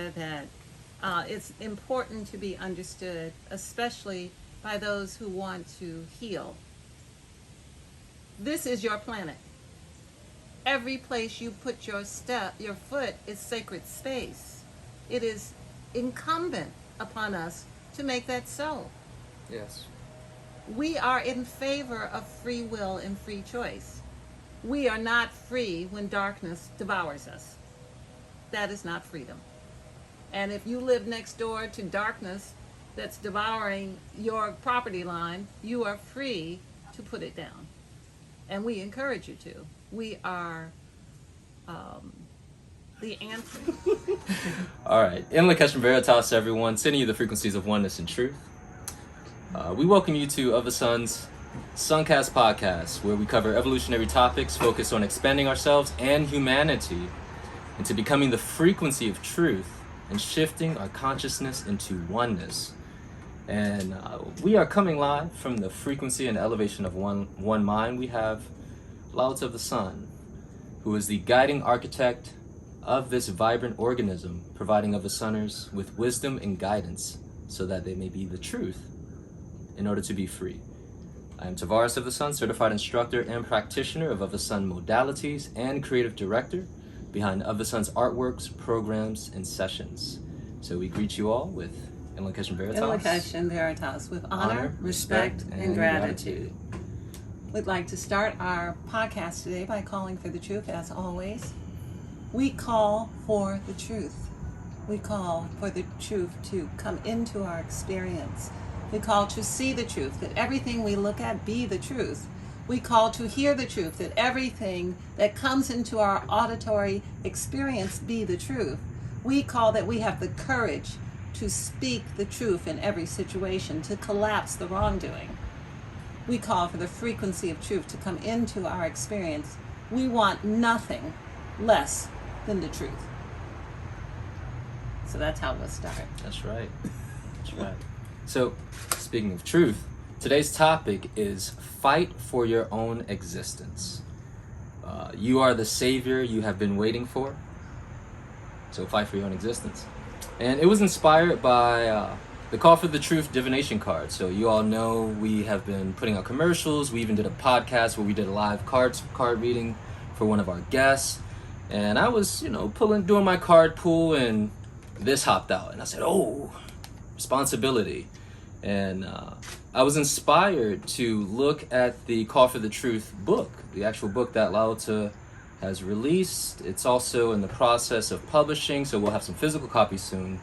idea that it's important to be understood, especially by those who want to heal. This is your planet. Every place you put your foot is sacred space. It is incumbent upon us to make that so. Yes. We are in favor of free will and free choice. We are not free when darkness devours us. That is not freedom. And if you live next door to darkness that's devouring your property line, you are free to put it down. And we encourage you to. We are the answer. All right. In Lakesh Veritas, everyone, sending you the frequencies of oneness and truth. We welcome you to OfTheSun's SUNCAST podcast, where we cover evolutionary topics focused on expanding ourselves and humanity into becoming the frequency of truth and shifting our consciousness into oneness. And we are coming live from the frequency and elevation of one mind. We have LaOta of the Sun, who is the guiding architect of this vibrant organism, providing OfTheSunners with wisdom and guidance so that they may be the truth in order to be free. I am Tavares of the Sun, certified instructor and practitioner of OfTheSun modalities and creative director behind OfTheSun's artworks, programs, and sessions. So we greet you all with Lakesh Veritas. Lakesh Veritas, with honor, respect, and gratitude. We'd like to start our podcast today by calling for the truth, as always. We call for the truth. We call for the truth to come into our experience. We call to see the truth, that everything we look at be the truth. We call to hear the truth, that everything that comes into our auditory experience be the truth. We call that we have the courage to speak the truth in every situation, to collapse the wrongdoing. We call for the frequency of truth to come into our experience. We want nothing less than the truth. So that's how we'll start. That's right. That's right. So, speaking of truth, today's topic is fight for your own existence. You are the savior you have been waiting for. So fight for your own existence. And it was inspired by the Call for the Truth Divination card. So you all know we have been putting out commercials. We even did a podcast where we did a live card reading for one of our guests. And I was, doing my card pool, and this hopped out. And I said, oh, responsibility. And I was inspired to look at the Call for the Truth book, the actual book that LaOta has released. It's also in the process of publishing, so we'll have some physical copies soon.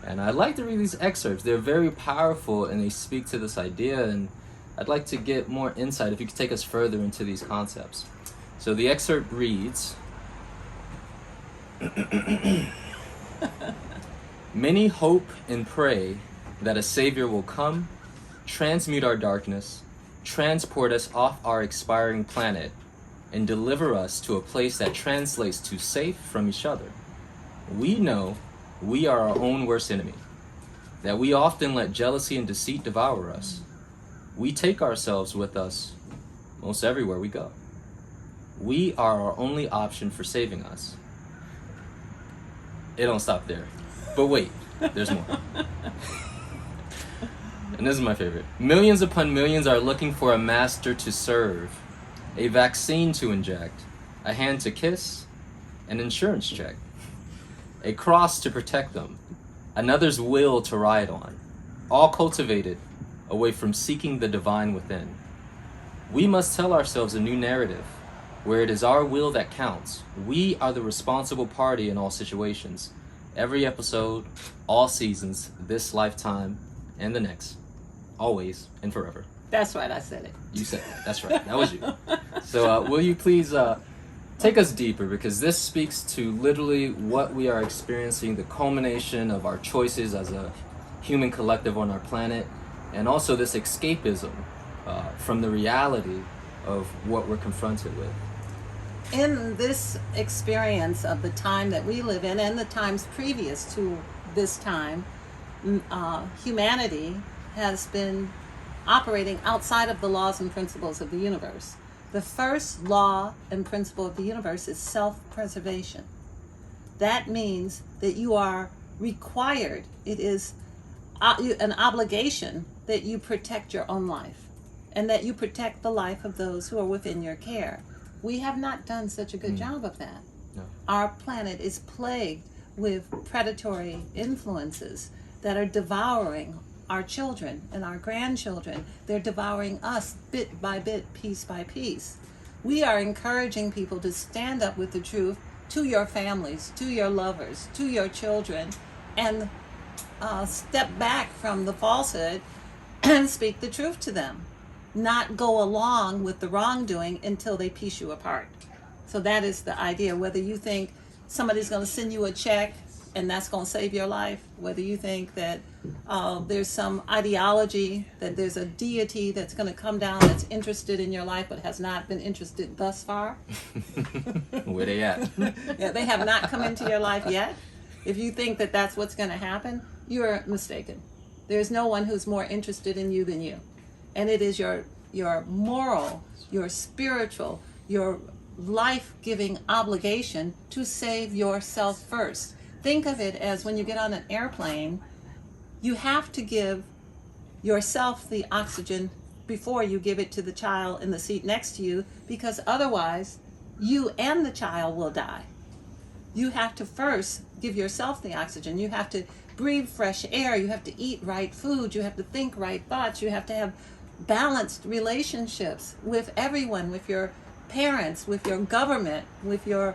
And I'd like to read these excerpts. They're very powerful, and they speak to this idea, and I'd like to get more insight if you could take us further into these concepts. So the excerpt reads, many hope and pray that a savior will come, transmute our darkness, transport us off our expiring planet, and deliver us to a place that translates to safe from each other. We know we are our own worst enemy, that we often let jealousy and deceit devour us. We take ourselves with us most everywhere we go. We are our only option for saving us. It don't stop there. But wait, there's more. And this is my favorite. Millions upon millions are looking for a master to serve, a vaccine to inject, a hand to kiss, an insurance check, a cross to protect them, another's will to ride on, all cultivated away from seeking the divine within. We must tell ourselves a new narrative, where it is our will that counts. We are the responsible party in all situations, every episode, all seasons, this lifetime, and the next. Always and forever. That's right, I said it. You said that. That's right. That was you. So will you please take us deeper, because this speaks to literally what we are experiencing, the culmination of our choices as a human collective on our planet, and also this escapism from the reality of what we're confronted with. In this experience of the time that we live in and the times previous to this time, humanity has been operating outside of the laws and principles of the universe. The first law and principle of the universe is self-preservation. that means that you are required. It is an obligation that you protect your own life and that you protect the life of those who are within your care. We have not done such a good job of that. No. Our planet is plagued with predatory influences that are devouring our children and our grandchildren. They're devouring us bit by bit, piece by piece. We are encouraging people to stand up with the truth to your families, to your lovers, to your children, and step back from the falsehood and speak the truth to them. Not go along with the wrongdoing until they piece you apart. So that is the idea. Whether you think somebody's going to send you a check and that's going to save your life, whether you think that there's some ideology, that there's a deity that's going to come down that's interested in your life but has not been interested thus far. Where they at? Yeah, they have not come into your life yet. If you think that that's what's going to happen, you're mistaken. There's no one who's more interested in you than you. And it is your moral, your spiritual, your life-giving obligation to save yourself first. Think of it as when you get on an airplane, you have to give yourself the oxygen before you give it to the child in the seat next to you, because otherwise you and the child will die. You have to first give yourself the oxygen. You have to breathe fresh air. You have to eat right food. You have to think right thoughts. You have to have balanced relationships with everyone, with your parents, with your government, with your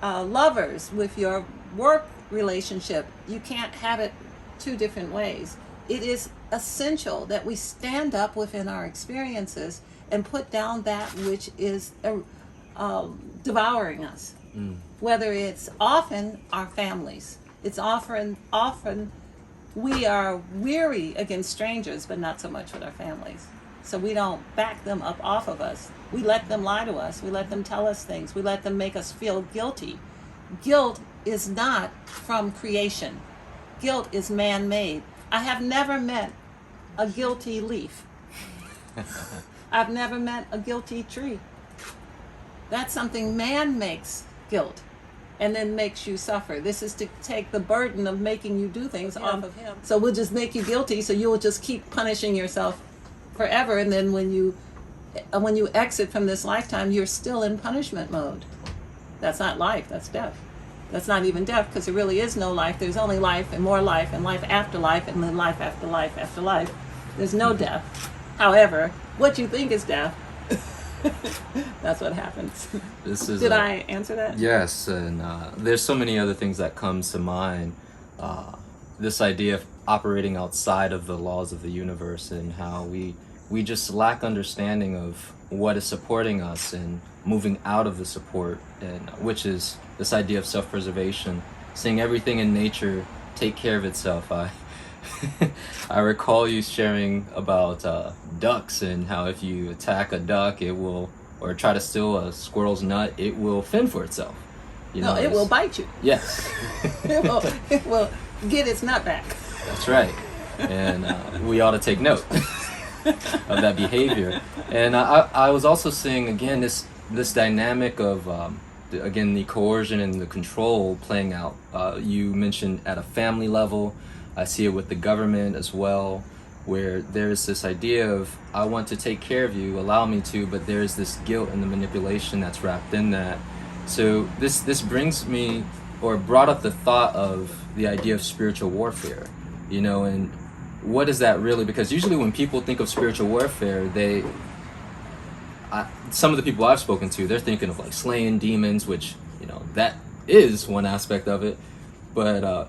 lovers, with your work relationship. You can't have it two different ways. It is essential that we stand up within our experiences and put down that which is devouring us. Whether it's often our families, it's often we are weary against strangers, but not so much with our families. So we don't back them up off of us. We let them lie to us. We let them tell us things. We let them make us feel guilty. Guilt is not from creation. Guilt is man-made. I have never met a guilty leaf. I've never met a guilty tree. That's something man makes guilt and then makes you suffer. This is to take the burden of making you do things off of him. So we'll just make you guilty, so you'll just keep punishing yourself forever, and then when you exit from this lifetime, you're still in punishment mode. That's not life, that's death. That's not even death, because there really is no life. There's only life and life after life, and then life after life after life. There's no death. However, what you think is death, that's what happens. Did I answer that? Yes, and there's so many other things that comes to mind. This idea of operating outside of the laws of the universe, and how we just lack understanding of what is supporting us and moving out of the support, and which is this idea of self-preservation, seeing everything in nature take care of itself. I recall you sharing about ducks, and how if you attack a duck, it will, or try to steal a squirrel's nut, it will fend for itself. It will bite you. Yes. it will get its nut back. That's right. And we ought to take note of that behavior. And I was also seeing, again, this dynamic of, again, the coercion and the control playing out. You mentioned at a family level. I see it with the government as well, where there's this idea of, I want to take care of you, allow me to, but there's this guilt and the manipulation that's wrapped in that. So this brings me, or brought up the thought of the idea of spiritual warfare, and what is that really? Because usually when people think of spiritual warfare, some of the people I've spoken to, they're thinking of like slaying demons, which, that is one aspect of it. But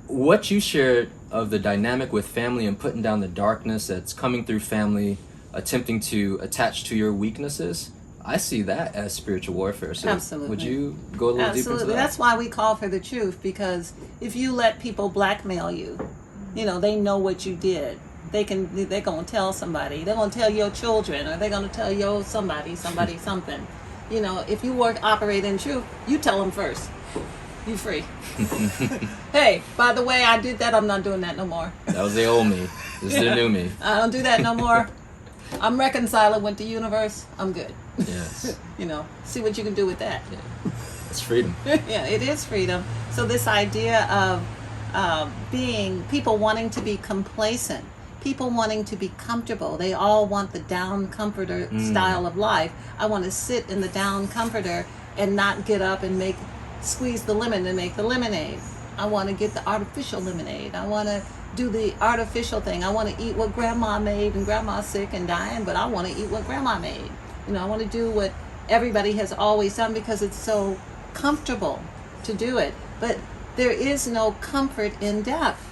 what you shared of the dynamic with family and putting down the darkness that's coming through family, attempting to attach to your weaknesses, I see that as spiritual warfare. So absolutely. Would you go a little deeper into that? That's why we call for the truth, because if you let people blackmail you, they know what you did. They're going to tell somebody. They're going to tell your children, or they're going to tell your somebody something. If you operate in truth, you tell them first. You free. Hey, by the way, I did that. I'm not doing that no more. That was the old me. This is the new me. I don't do that no more. I'm reconciling with the universe. I'm good. Yes. See what you can do with that. Yeah. It's freedom. Yeah, it is freedom. So this idea of being people wanting to be complacent, people wanting to be comfortable. They all want the down comforter style of life. I want to sit in the down comforter and not get up and squeeze the lemon and make the lemonade. I want to get the artificial lemonade. I want to do the artificial thing. I want to eat what grandma made, and grandma's sick and dying, but I want to eat what grandma made. I want to do what everybody has always done because it's so comfortable to do it. But there is no comfort in death.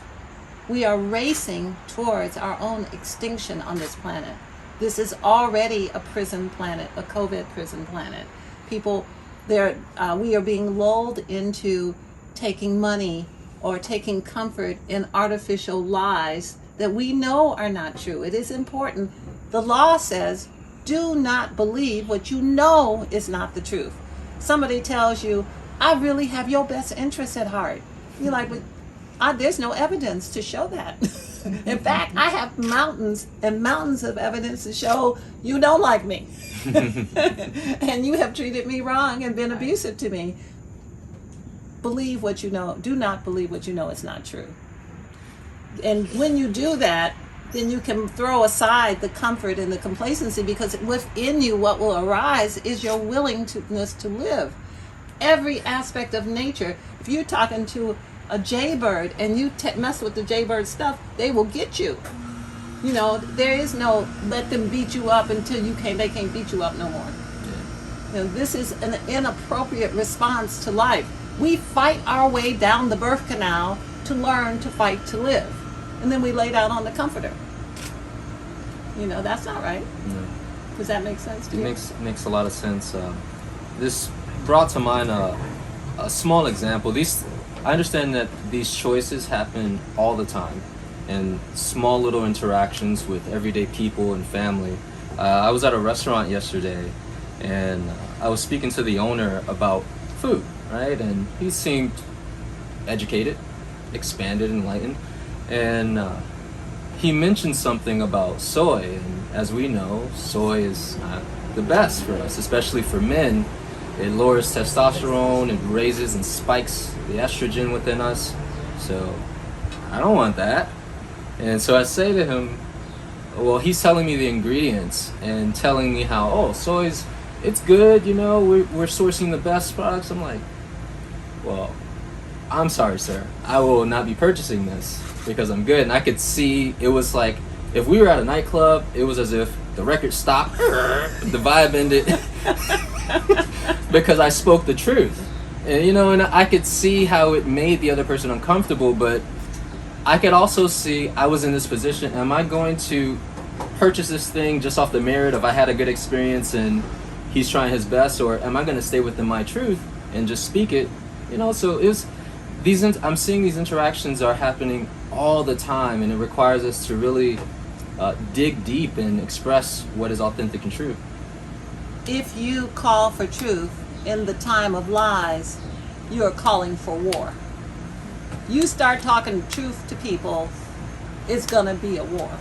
We are racing towards our own extinction on this planet. This is already a prison planet, a COVID prison planet. People, we are being lulled into taking money or taking comfort in artificial lies that we know are not true. It is important. The law says, do not believe what you know is not the truth. Somebody tells you, I really have your best interest at heart. You're like, but there's no evidence to show that. In fact, I have mountains and mountains of evidence to show you don't like me. And you have treated me wrong and been abusive to me. Believe what you know. Do not believe what you know is not true. And when you do that, then you can throw aside the comfort and the complacency, because within you what will arise is your willingness to live. Every aspect of nature, if you're talking to a jaybird and you mess with the jaybird stuff, they will get you. There is no let them beat you up until they can't beat you up no more. This is an inappropriate response to life. We fight our way down the birth canal to learn to fight to live. And then we lay down on the comforter. That's not right. No. Does that make sense to you? It makes a lot of sense. This brought to mind a small example. I understand that these choices happen all the time, and small little interactions with everyday people and family. I was at a restaurant yesterday, and I was speaking to the owner about food, right? And he seemed educated, expanded, enlightened, and he mentioned something about soy, and as we know, soy is not the best for us, especially for men. It lowers testosterone, it raises and spikes the estrogen within us. So I don't want that. And so I say to him, well, he's telling me the ingredients and telling me how, it's good, we're sourcing the best products. I'm like, well, I'm sorry, sir. I will not be purchasing this because I'm good. And I could see it was like, if we were at a nightclub, it was as if the record stopped, the vibe ended. Because I spoke the truth, and and I could see how it made the other person uncomfortable, but I could also see I was in this position. Am I going to purchase this thing just off the merit of I had a good experience and he's trying his best, or am I going to stay within my truth and just speak it? So it was I'm seeing these interactions are happening all the time, and it requires us to really dig deep and express what is authentic and true. If you call for truth in the time of lies, you are calling for war. You start talking truth to people, it's going to be a war.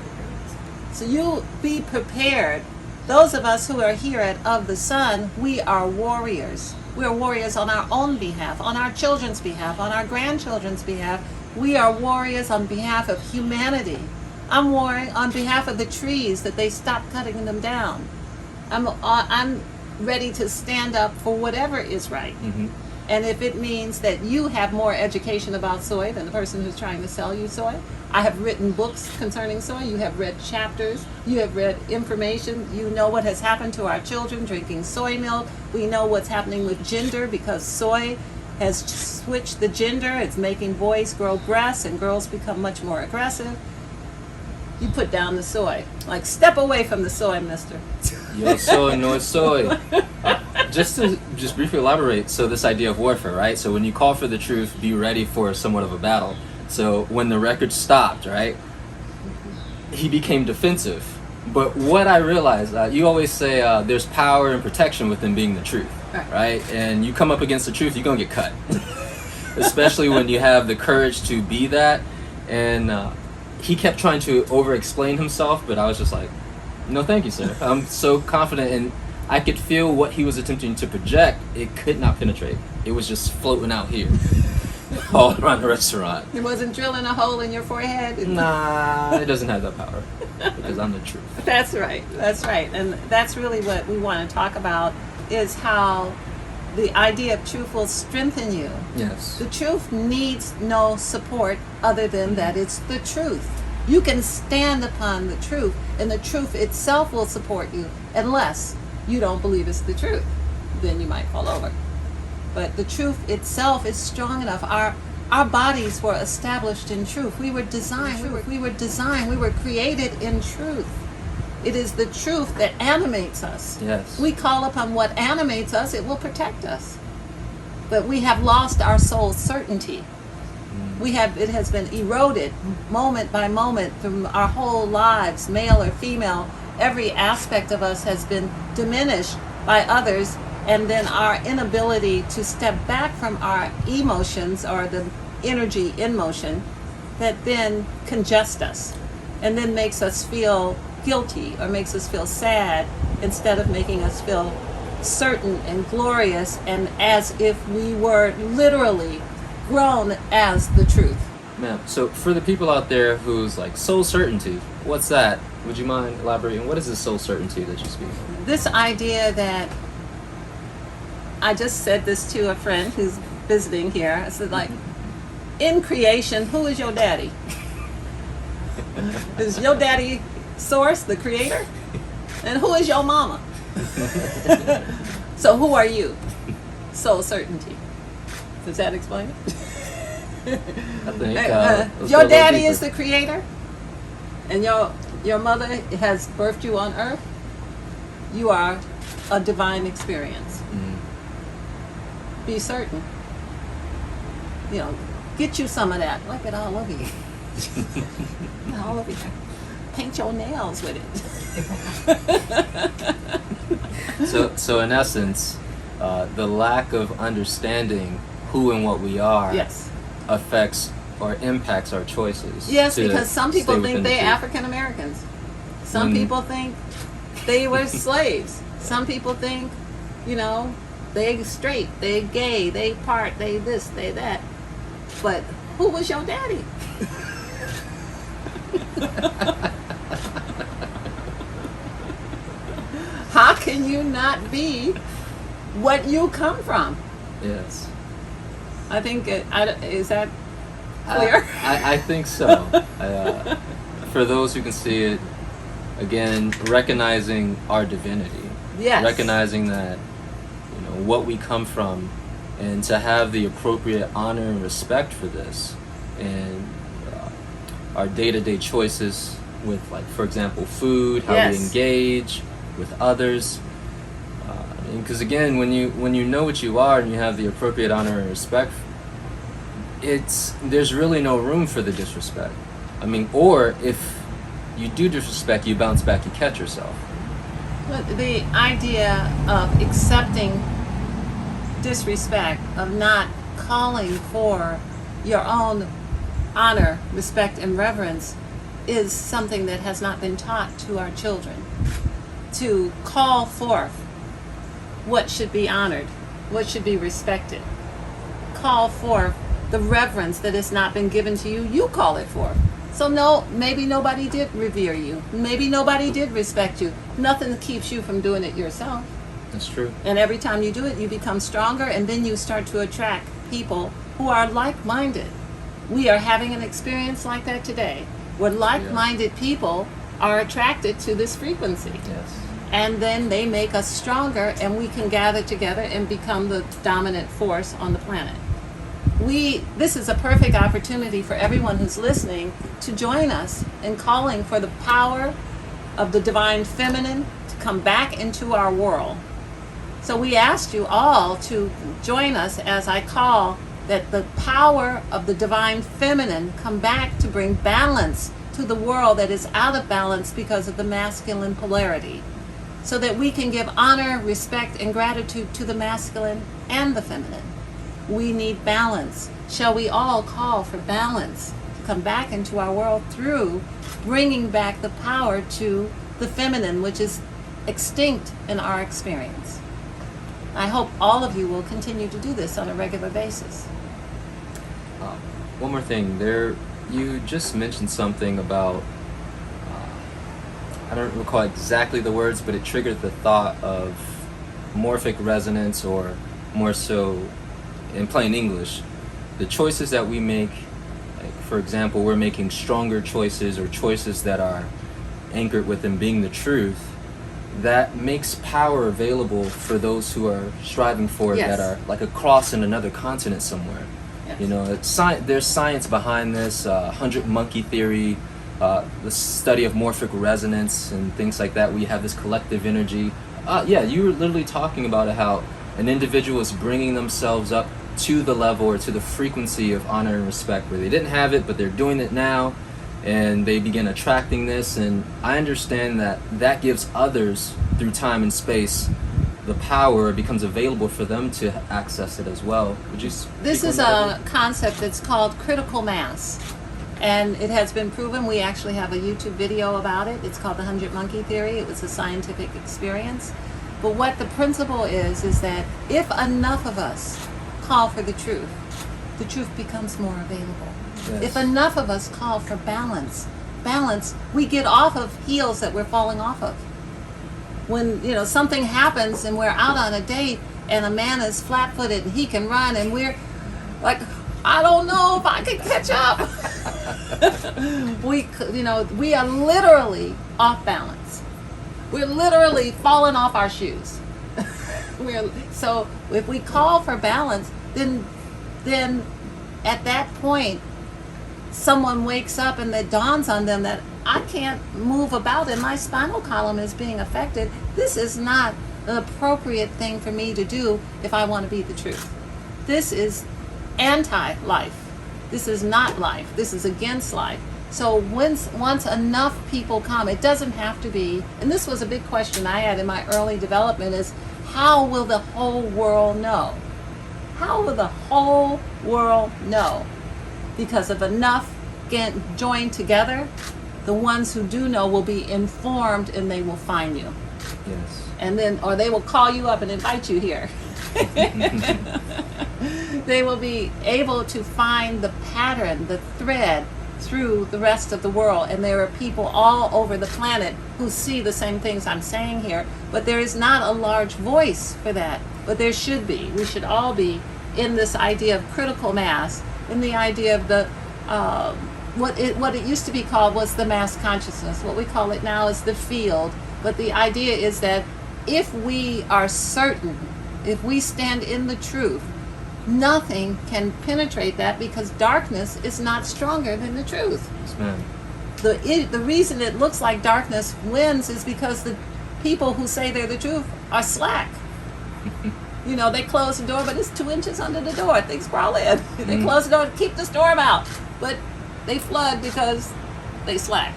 So you be prepared. Those of us who are here at OfTheSun, we are warriors. We are warriors on our own behalf, on our children's behalf, on our grandchildren's behalf. We are warriors on behalf of humanity. I'm warring on behalf of the trees, that they stop cutting them down. I'm ready to stand up for whatever is right. Mm-hmm. And if it means that you have more education about soy than the person who's trying to sell you soy, I have written books concerning soy. You have read chapters. You have read information. You know what has happened to our children drinking soy milk. We know what's happening with gender, because soy has switched the gender. It's making boys grow breasts and girls become much more aggressive. You put down the soy. Like, step away from the soy, mister. Yo soy, no soy. Just to briefly elaborate, so this idea of warfare, right? So when you call for the truth, be ready for somewhat of a battle. So when the record stopped, right, he became defensive. But what I realized, you always say there's power and protection within being the truth, right? And you come up against the truth, you're going to get cut. Especially when you have the courage to be that. And he kept trying to over-explain himself, but I was just like, no thank you, sir. I'm so confident, and I could feel what he was attempting to project. It could not penetrate. it was just floating out here, all around the restaurant. It wasn't drilling a hole in your forehead. Nah, it doesn't have that power because I'm the truth. That's right. That's right. And that's really what we want to talk about, is how the idea of truth will strengthen you. Yes. The truth needs no support other than that it's the truth. You can stand upon the truth, and the truth itself will support you, unless you don't believe it's the truth. Then you might fall over. But the truth itself is strong enough. Our bodies were established in truth. We were designed. We were created in truth. It is the truth that animates us. Yes. We call upon what animates us, it will protect us. But we have lost our soul certainty. It has been eroded moment by moment through our whole lives, male or female. Every aspect of us has been diminished by others, and then our inability to step back from our emotions, or the energy in motion, that then congest us and then makes us feel guilty or makes us feel sad, instead of making us feel certain and glorious, and as if we were literally grown as the truth. Ma'am, so for the people out there who's like, soul certainty, what's that? Would you mind elaborating? What is this soul certainty that you speak of? This idea that, I just said this to a friend who's visiting here. I said, like, in creation, who is your daddy? Is your daddy Source, the creator? And who is your mama? So who are you? Soul certainty. Does that explain it? I think, your daddy is the creator, and your mother has birthed you on earth. You are a divine experience. Be certain. Get you some of that. Wipe it all over you. All over you. Paint your nails with it. So in essence, the lack of understanding who and what we are, yes, affects or impacts our choices. Yes, because some people think they're African Americans. Some people think they were slaves. Some people think, they straight, they gay, they part, they this, they that. But who was your daddy? How can you not be what you come from? Yes. I think is that clear? I think so. For those who can see it, again, recognizing our divinity. Yes. Recognizing that, what we come from, and to have the appropriate honor and respect for this, and our day-to-day choices with, like, for example, food, how we engage with others. Because again, when you know what you are and you have the appropriate honor and respect, there's really no room for the disrespect. Or if you do disrespect, you bounce back, you catch yourself. But the idea of accepting disrespect, of not calling for your own honor, respect, and reverence, is something that has not been taught to our children. To call forth what should be honored, what should be respected. Call forth the reverence that has not been given to you, you call it forth. So no, maybe nobody did revere you. Maybe nobody did respect you. Nothing keeps you from doing it yourself. That's true. And every time you do it, you become stronger, and then you start to attract people who are like-minded. We are having an experience like that today, where like-minded people are attracted to this frequency. Yes. And then they make us stronger, and we can gather together and become the dominant force on the planet. This is a perfect opportunity for everyone who's listening to join us in calling for the power of the divine feminine to come back into our world. So we asked you all to join us as I call that the power of the divine feminine come back to bring balance to the world that is out of balance because of the masculine polarity, so that we can give honor, respect, and gratitude to the masculine and the feminine. We need balance. Shall we all call for balance to come back into our world through bringing back the power to the feminine, which is extinct in our experience? I hope all of you will continue to do this on a regular basis. One more thing, you just mentioned something about, I don't recall exactly the words, but it triggered the thought of morphic resonance, or more so in plain English, the choices that we make. Like, for example, we're making stronger choices, or choices that are anchored within being the truth, that makes power available for those who are striving for it, Yes. that are like across in another continent somewhere. Yes. You know, there's science behind this, 100 monkey theory, the study of morphic resonance and things like that. We have this collective energy. Yeah, you were literally talking about how an individual is bringing themselves up to the level or to the frequency of honor and respect, where they didn't have it, but they're doing it now, and they begin attracting this. And I understand that gives others, through time and space, the power. It becomes available for them to access it as well. Would you speak This on is that? a concept that's called critical mass, and it has been proven. We actually have a YouTube video about it. It's called the 100 Monkey Theory. It was a scientific experience. But what the principle is that if enough of us call for the truth becomes more available. Yes. If enough of us call for balance, we get off of heels that we're falling off of. When something happens and we're out on a date and a man is flat-footed and he can run and we're like, I don't know if I can catch up. We are literally off balance. We're literally falling off our shoes. So if we call for balance, then at that point, someone wakes up and it dawns on them that I can't move about and my spinal column is being affected. This is not the appropriate thing for me to do if I want to be the truth. This is anti-life. This is not life. This is against life. So once enough people come, it doesn't have to be, and this was a big question I had in my early development, is how will the whole world know? How will the whole world know? Because if enough get joined together, the ones who do know will be informed and they will find you. Yes. And then, or they will call you up and invite you here. They will be able to find the pattern, the thread through the rest of the world. And there are people all over the planet who see the same things I'm saying here, but there is not a large voice for that. But there should be. We should all be in this idea of critical mass, in the idea of the what it used to be called was the mass consciousness. What we call it now is the field. But the idea is that if we are certain, if we stand in the truth, nothing can penetrate that, because darkness is not stronger than the truth. Yes, ma'am. The reason it looks like darkness wins is because the people who say they're the truth are slack. They close the door, but it's 2 inches under the door. Things crawl in. They close the door to keep the storm out, but they flood because they slack.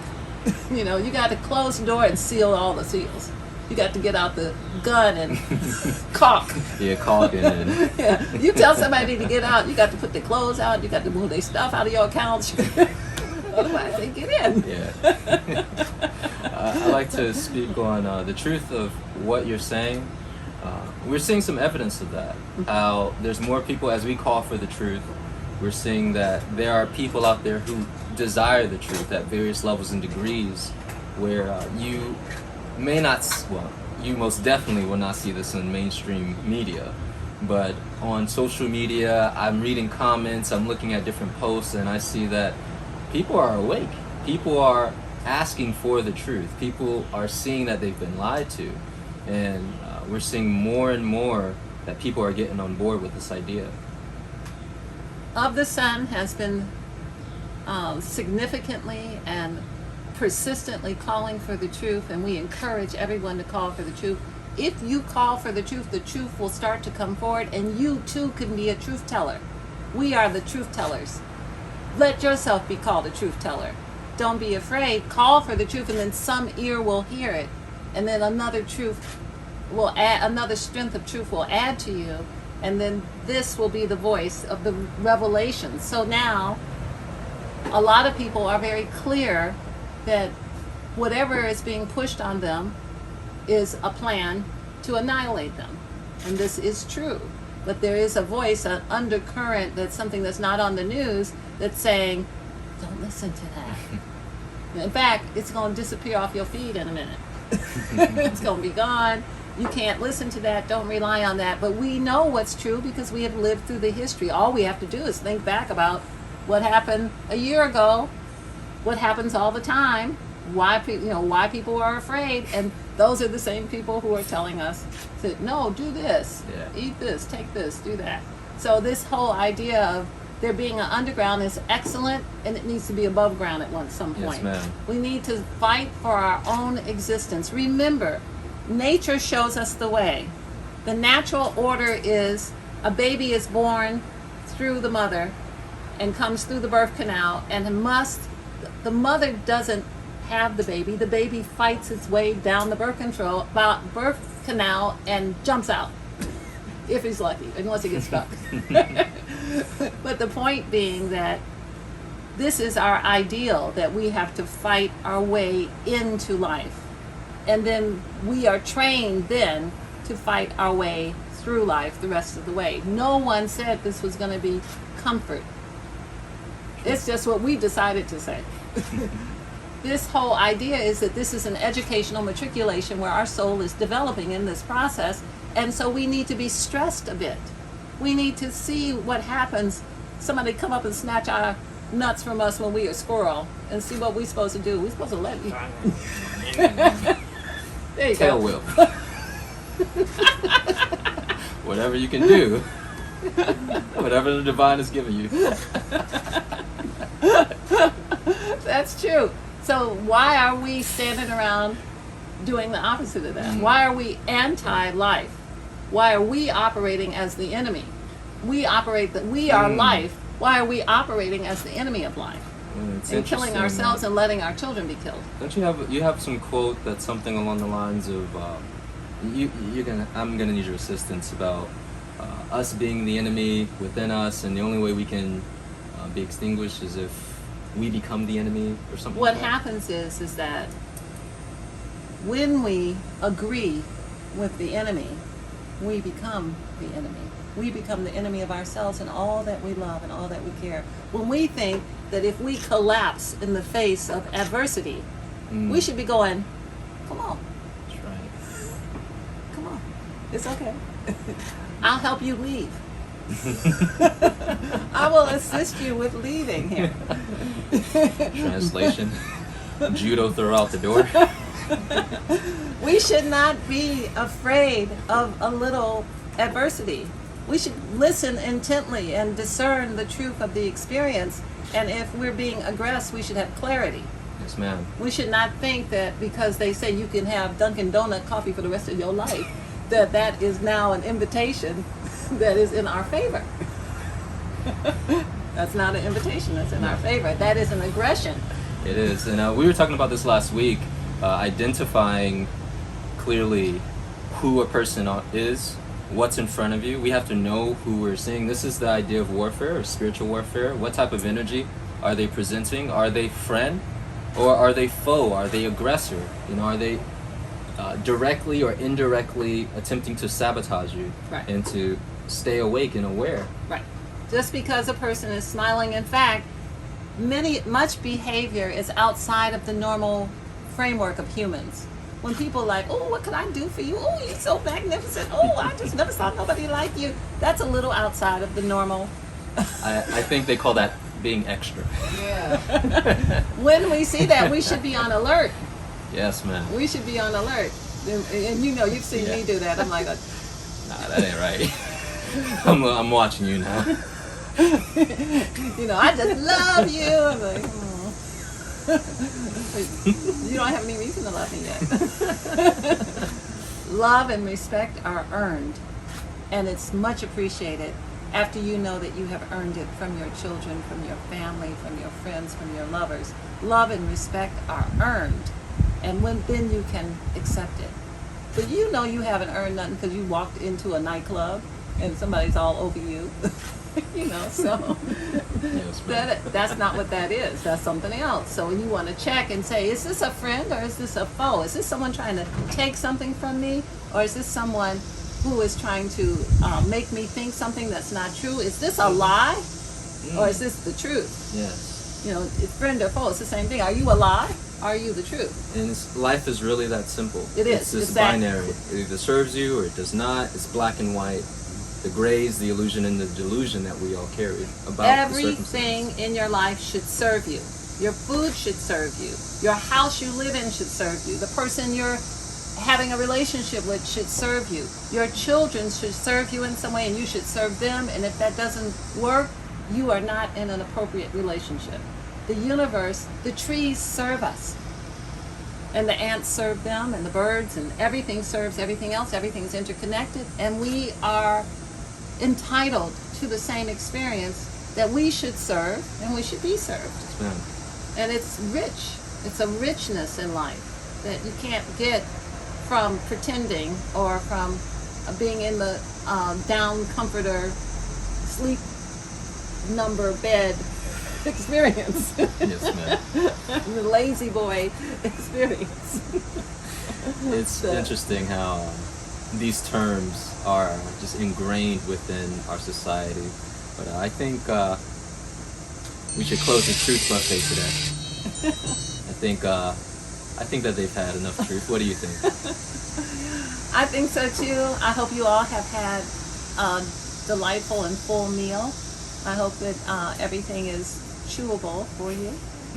You got to close the door and seal all the seals. You got to get out the gun and caulk. Yeah, caulking and Yeah, you tell somebody to get out, you got to put their clothes out, you got to move their stuff out of your accounts. Otherwise, they get in. Yeah. I like to speak on the truth of what you're saying. We're seeing some evidence of that. How there's more people as we call for the truth. We're seeing that there are people out there who desire the truth at various levels and degrees, where you may not, you most definitely will not see this in mainstream media. But on social media, I'm reading comments, I'm looking at different posts, and I see that people are awake. People are asking for the truth. People are seeing that they've been lied to. And we're seeing more and more that people are getting on board with this idea. OfTheSun has been significantly and persistently calling for the truth, and we encourage everyone to call for the truth. If you call for the truth will start to come forward, and you too can be a truth teller. We are the truth tellers. Let yourself be called a truth teller. Don't be afraid. Call for the truth, and then some ear will hear it, and then another truth will add, another strength of truth will add to you, and then this will be the voice of the revelation. So now, a lot of people are very clear that whatever is being pushed on them is a plan to annihilate them. and this is true. But there is a voice, an undercurrent, that's something that's not on the news, that's saying, don't listen to that. In fact, it's going to disappear off your feed in a minute. It's going to be gone. You can't listen to that. Don't rely on that. But we know what's true because we have lived through the history. All we have to do is think back about what happened a year ago, what happens all the time, why people are afraid, and those are the same people who are telling us that no, do this, eat this, take this, do that. So this whole idea of there being an underground is excellent, and it needs to be above ground at some point. Yes, ma'am. We need to fight for our own existence. Remember, nature shows us the way. The natural order is a baby is born through the mother and comes through the birth canal, and the mother doesn't have the baby fights its way down the birth canal and jumps out, if he's lucky, unless he gets stuck. But the point being that this is our ideal, that we have to fight our way into life. And then we are trained then to fight our way through life the rest of the way. No one said this was going to be comfort. It's just what we decided to say. This whole idea is that this is an educational matriculation where our soul is developing in this process, and so we need to be stressed a bit. We need to see what happens. Somebody come up and snatch our nuts from us when we are squirrel, and see what we're supposed to do. We're supposed to let you. There you Tail go. whip. Whatever you can do. Whatever the divine has given you. That's true. So why are we standing around doing the opposite of that? Why are we anti-life? Why are we operating as the enemy? We are life. Why are we operating as the enemy of life? And killing ourselves and letting our children be killed? Don't you have some quote that's something along the lines of I'm gonna need your assistance about us being the enemy within us, and the only way we can be extinguished is if we become the enemy or something. What like that. happens is that when we agree with the enemy, we become the enemy. We become the enemy of ourselves and all that we love and all that we care. When we think that if we collapse in the face of adversity, we should be going, come on. That's right. Come on. It's okay. I'll help you leave. I will assist you with leaving here. Translation. Judo throw out the door. We should not be afraid of a little adversity. We should listen intently and discern the truth of the experience. And if we're being aggressed, we should have clarity. Yes, ma'am. We should not think that because they say you can have Dunkin' Donut coffee for the rest of your life, that is now an invitation that is in our favor. That's not an invitation that's in our favor. That is an aggression. It is. And we were talking about this last week, identifying clearly who a person is, what's in front of you. We have to know who we're seeing. This is the idea of warfare, or spiritual warfare. What type of energy are they presenting? Are they friend or are they foe? Are they aggressor? Are they directly or indirectly attempting to sabotage you? Right. And to stay awake and aware. Right. Just because a person is smiling, in fact, much behavior is outside of the normal framework of humans. When people are like, oh, what can I do for you? Oh, you're so magnificent. Oh, I just never saw nobody like you. That's a little outside of the normal. I think they call that being extra. Yeah. When we see that, we should be on alert. Yes, ma'am. We should be on alert. And you've seen me do that. I'm like, nah, that ain't right. I'm watching you now. I just love you. I'm like, you don't have any reason to love me yet. Love and respect are earned, and it's much appreciated after you know that you have earned it from your children, from your family, from your friends, from your lovers. Love and respect are earned, and then you can accept it. But you know you haven't earned nothing because you walked into a nightclub and somebody's all over you. So that's not what that is. That's something else. So when you want to check and say, is this a friend or is this a foe? Is this someone trying to take something from me, or is this someone who is trying to make me think something that's not true. Is this a lie, or is this the truth? Yes. You know, it's friend or foe. It's the same thing. Are you a lie? Are you the truth? And life is really that simple. It is. It's this Exactly. binary. It either serves you or it does not. It's black and white. The grays, the illusion, and the delusion that we all carry about Everything in your life should serve you. Your food should serve you. Your house you live in should serve you. The person you're having a relationship with should serve you. Your children should serve you in some way, and you should serve them. And if that doesn't work, you are not in an appropriate relationship. The universe, the trees serve us. And the ants serve them, and the birds, and everything serves everything else. Everything is interconnected. And we are entitled to the same experience that we should serve, and we should be served. And it's rich. It's a richness in life that you can't get from pretending or from being in the down comforter, sleep number bed experience. Yes, ma'am. The lazy boy experience. It's interesting how these terms are just ingrained within our society. But I think we should close the truth buffet today. I think that they've had enough truth. What do you think? I think so too. I hope you all have had a delightful and full meal. I hope that everything is chewable for you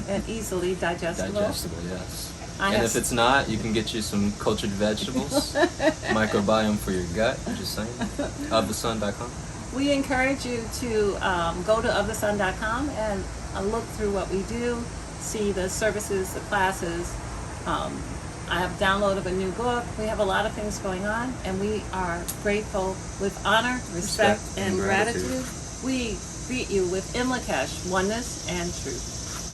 and easily digestible. Digestible, yes. And if it's not, you can get you some cultured vegetables, microbiome for your gut. I'm just saying. OfTheSun.com. We encourage you to go to OfTheSun.com and look through what we do, see the services, the classes. I have downloaded a new book. We have a lot of things going on, and we are grateful with honor, respect, and gratitude. We greet you with Imlakesh, oneness and truth.